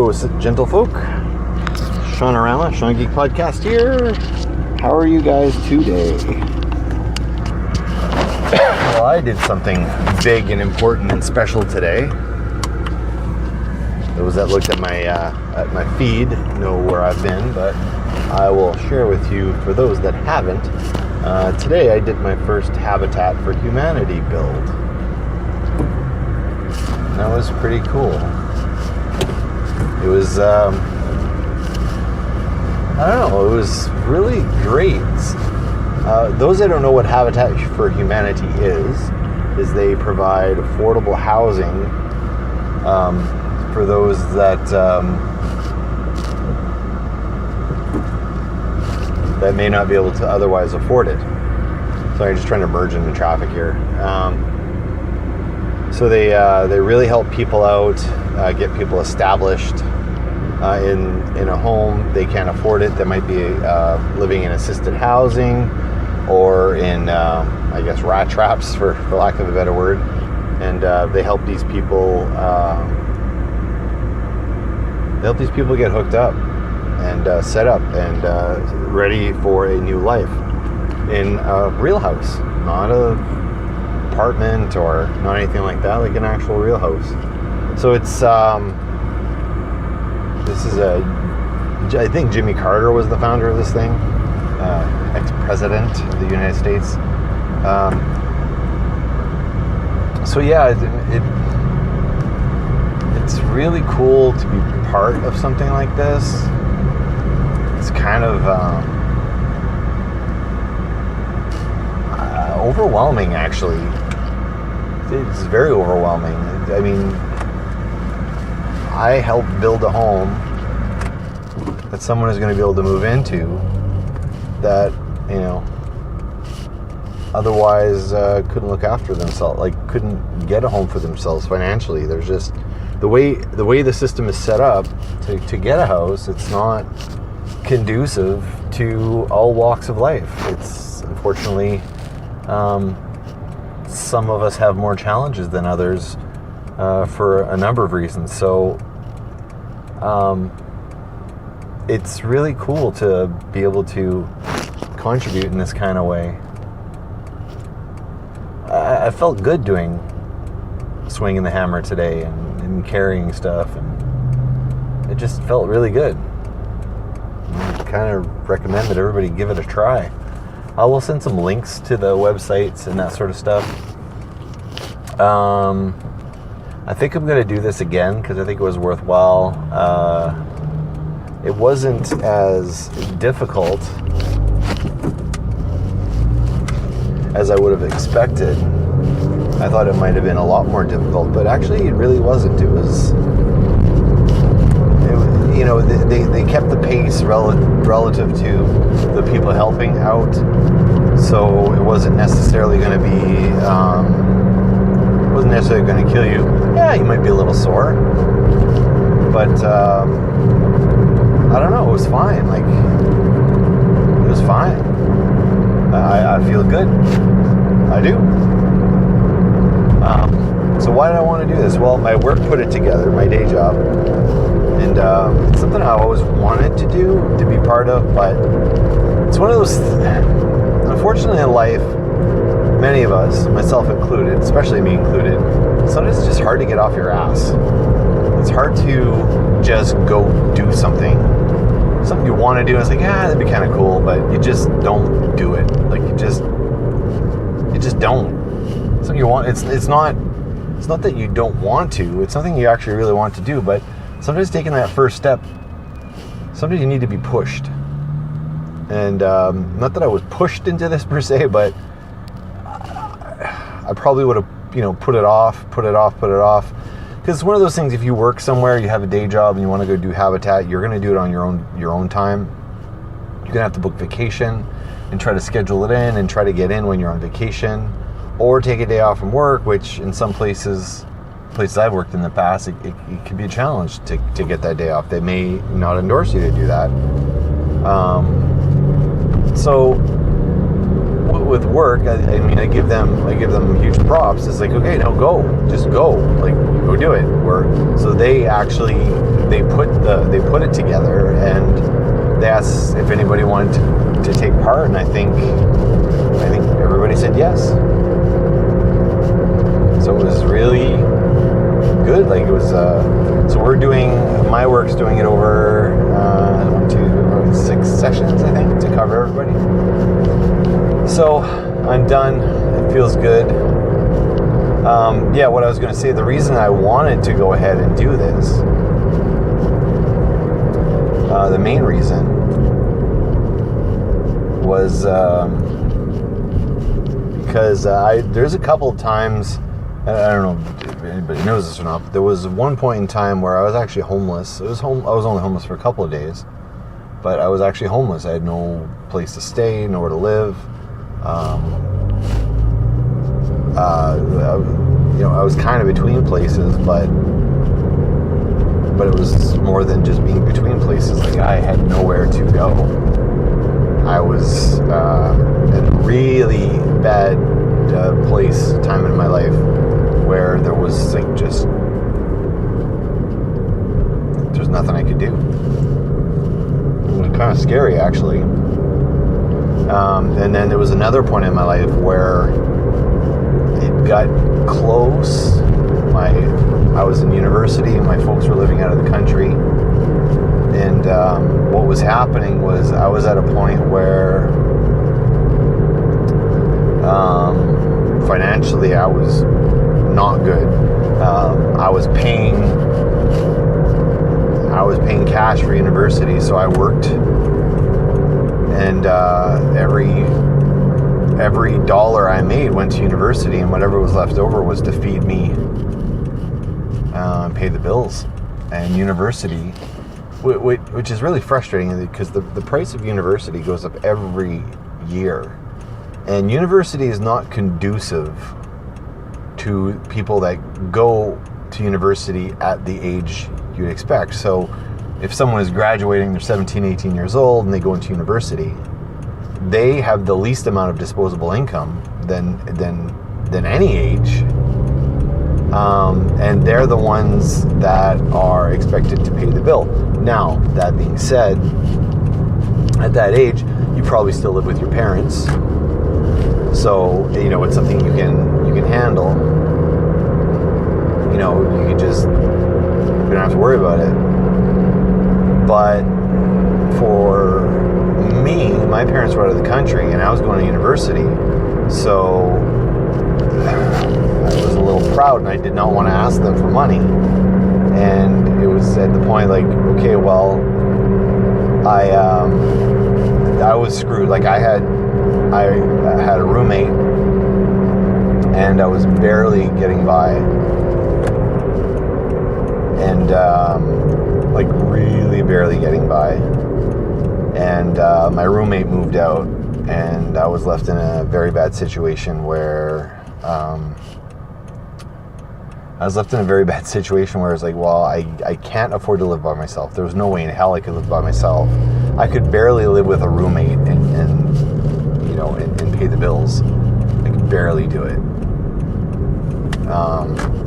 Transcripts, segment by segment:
Hello, gentlefolk. Seanorama, Sean Geek Podcast here. How are you guys today? Well, I did something big and important and special today. Those that looked at my feed know where I've been, but I will share with you for those that haven't. Today I did my first Habitat for Humanity build. And that was pretty cool. It was, I don't know, it was really great. Those that don't know what Habitat for Humanity is they provide affordable housing for those that that may not be able to otherwise afford it. Sorry, just trying to merge into traffic here. So they really help people out, get people established in a home. They can't afford it. They might be living in assisted housing or in, I guess, rat traps, for lack of a better word. And they help these people. They help these people get hooked up and set up and ready for a new life in a real house, not a apartment or not anything like that, like an actual real house. So it's I think Jimmy Carter was the founder of this thing, ex-president of the United States. So yeah, it's really cool to be part of something like this. It's kind of overwhelming, actually. It's very overwhelming. I mean, I helped build a home that someone is going to be able to move into that, you know, otherwise couldn't look after themselves, like couldn't get a home for themselves financially. There's just the way the system is set up to get a house, it's not conducive to all walks of life. It's unfortunately, some of us have more challenges than others for a number of reasons. So it's really cool to be able to contribute in this kind of way. I felt good doing swinging the hammer today and carrying stuff, and it just felt really good. I kind of recommend that everybody give it a try. I will send some links to the websites and that sort of stuff. I think I'm going to do this again because I think it was worthwhile. It wasn't as difficult as I would have expected. I thought it might have been a lot more difficult, but actually it really wasn't. It was, you know, they kept the pace relative to the people helping out, so it wasn't necessarily going to be, wasn't necessarily going to kill you. Yeah, you might be a little sore, but I don't know, it was fine. Like, it was fine. I feel good. I do. So why did I want to do this? Well, my work put it together, my day job, and it's something I always wanted to do, to be part of, but it's one of those, unfortunately in life, many of us, myself included, especially me included, sometimes it's just hard to get off your ass. It's hard to just go do something you want to do, and it's like, that'd be kind of cool, but you just don't do it. Like, you just don't. Something you want, it's not that you don't want to, it's something you actually really want to do, but sometimes taking that first step, sometimes you need to be pushed. And not that I was pushed into this per se, but I probably would have, put it off. Because it's one of those things, if you work somewhere, you have a day job and you want to go do Habitat, you're going to do it on your own time. You're going to have to book vacation and try to schedule it in and try to get in when you're on vacation, or take a day off from work, which in some places I've worked in the past, it can be a challenge to get that day off. They may not endorse you to do that. So with work, I mean, I give them huge props. It's like, okay, no, just go, like, go do it. So they put it together, and they asked if anybody wanted to take part, and I think everybody said yes. So it was really good. Like, it was. So my work's doing it over 6 sessions, I think, to cover everybody. So I'm done. It feels good. What I was going to say, the reason I wanted to go ahead and do this, the main reason was because there's a couple of times, I don't know if anybody knows this or not, but there was one point in time where I was actually homeless. I was only homeless for a couple of days, but I was actually homeless. I had no place to stay, nowhere to live. I was kind of between places, but it was more than just being between places. Like, I had nowhere to go. I was in a really bad time in my life where there was there's nothing I could do. It was kind of scary, actually. And then there was another point in my life where it got close. I was in university, and my folks were living out of the country. And what was happening was I was at a point where financially I was not good. I was paying cash for university, so I worked, and every dollar I made went to university, and whatever was left over was to feed me and pay the bills. And university, which is really frustrating, because the price of university goes up every year, and university is not conducive to people that go to university at the age you'd expect. So if someone is graduating, they're 17, 18 years old, and they go into university, they have the least amount of disposable income than any age, and they're the ones that are expected to pay the bill. Now, that being said, at that age, you probably still live with your parents, so it's something you can handle. You don't have to worry about it. But for me, my parents were out of the country, and I was going to university, so I was a little proud, and I did not want to ask them for money. And it was at the point, like, okay, well, I was screwed. Like, I had a roommate, and I was barely getting by, and like, really barely getting by. And my roommate moved out, and I was left in a very bad situation where it's like, well, I can't afford to live by myself. There was no way in hell I could live by myself. I could barely live with a roommate and pay the bills. I could barely do it.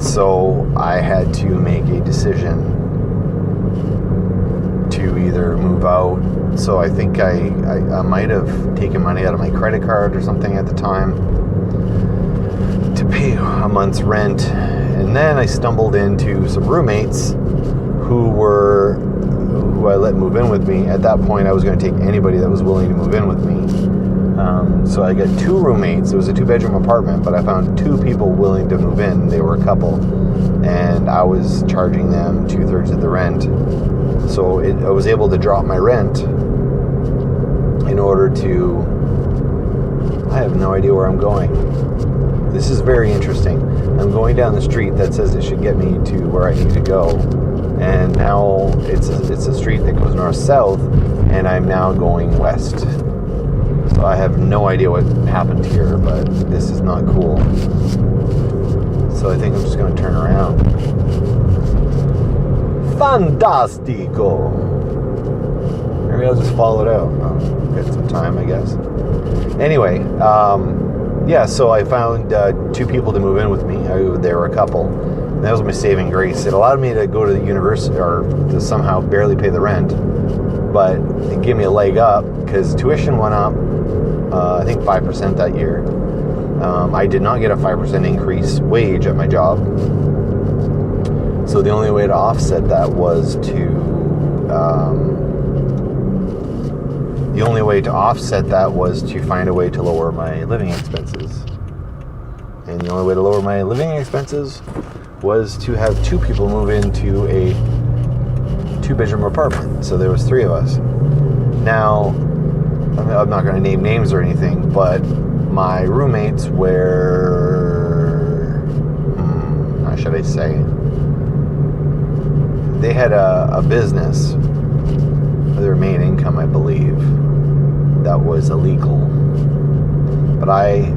So I had to make a decision to either move out. So I think I might have taken money out of my credit card or something at the time to pay a month's rent. And then I stumbled into some roommates who I let move in with me. At that point, I was going to take anybody that was willing to move in with me. So I got 2 roommates. It was a 2-bedroom apartment, but I found 2 people willing to move in. They were a couple, and I was charging them 2/3 of the rent. So I was able to drop my rent in order to... I have no idea where I'm going. This is very interesting. I'm going down the street that says it should get me to where I need to go, and now it's a street that goes north-south, and I'm now going west. So I have no idea what happened here, but this is not cool. So I think I'm just going to turn around. Fantastico! Maybe I'll just follow it out. I'll get some time, I guess. Anyway, yeah, so I found 2 people to move in with me. They were a couple. And that was my saving grace. It allowed me to go to the university or to somehow barely pay the rent, but it gave me a leg up because tuition went up, I think 5% that year. I did not get a 5% increase wage at my job. So the only way to offset that was to find a way to lower my living expenses. And the only way to lower my living expenses was to have 2 people move into a 2-bedroom apartment. So there was 3 of us. Now, I'm not going to name names or anything, but my roommates were, how should I say? They had a business, their main income, I believe, that was illegal. But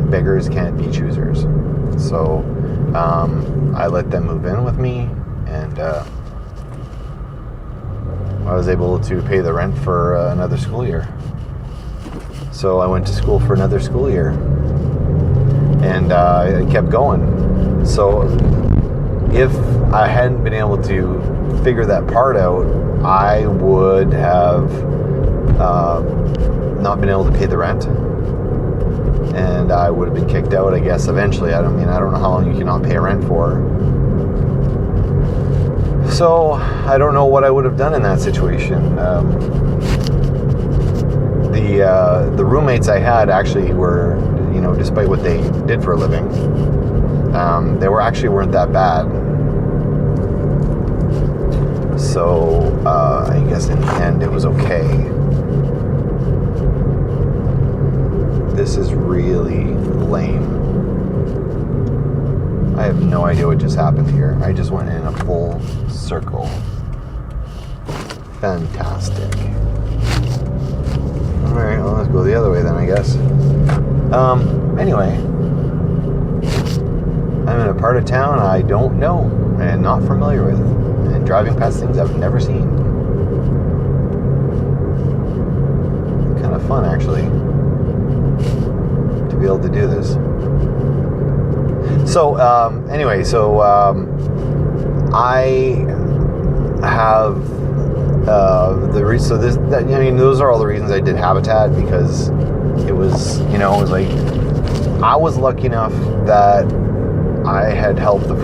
beggars can't be choosers. So I let them move in with me, and I was able to pay the rent for another school year. So I went to school for another school year, and I kept going. So if I hadn't been able to figure that part out, I would have not been able to pay the rent, and I would have been kicked out, I guess, eventually. I don't know how long you cannot pay rent for. So I don't know what I would have done in that situation. The roommates I had actually were, despite what they did for a living, they weren't that bad. So I guess in the end it was okay. This is really lame. I have no idea what just happened here. I just went in a full circle. Fantastic. Alright, well, let's go the other way then, I guess. Anyway, I'm in a part of town I don't know and not familiar with, and driving past things I've never seen. Kind of fun, actually, to be able to do this. So, anyway, I have those are all the reasons I did Habitat, because it was like I was lucky enough that I had helped the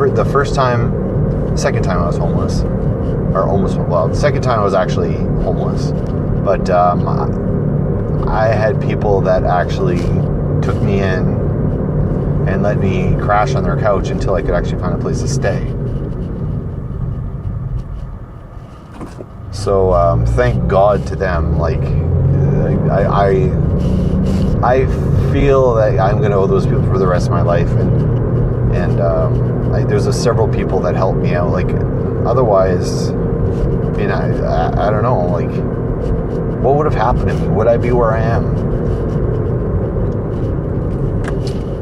second time I was homeless, or almost, the second time I was actually homeless, but I had people that actually took me in and let me crash on their couch until I could actually find a place to stay. So thank God to them. Like I feel that I'm going to owe those people for the rest of my life, and there's several people that helped me out. Like otherwise, I don't know. Like, what would have happened to me? Would I be where I am?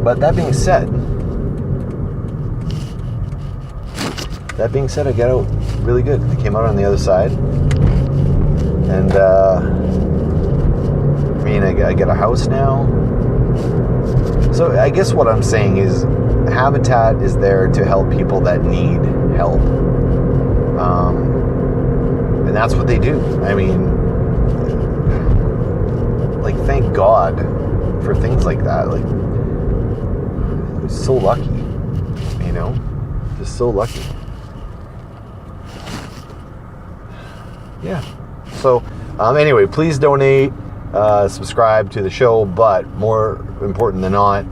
But that being said, I got out really good. I came out on the other side, and I get a house now. So I guess what I'm saying is, Habitat is there to help people that need help, and that's what they do. Like, thank God for things like that. Like, I'm so lucky, just so lucky. Yeah. So, anyway, please donate, subscribe to the show, but more important than not,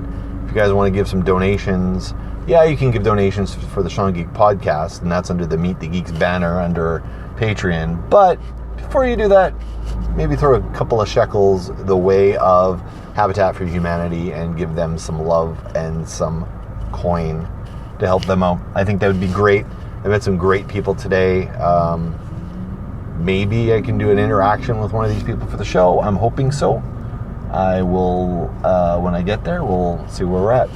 if you guys want to give some donations, you can give donations for the Sean Geek podcast, and that's under the Meet the Geeks banner under Patreon. But before you do that, maybe throw a couple of shekels the way of Habitat for Humanity and give them some love and some coin to help them out. I think that would be great. I met some great people today. Maybe I can do an interaction with one of these people for the show. I'm hoping so. I will, when I get there, we'll see where we're at.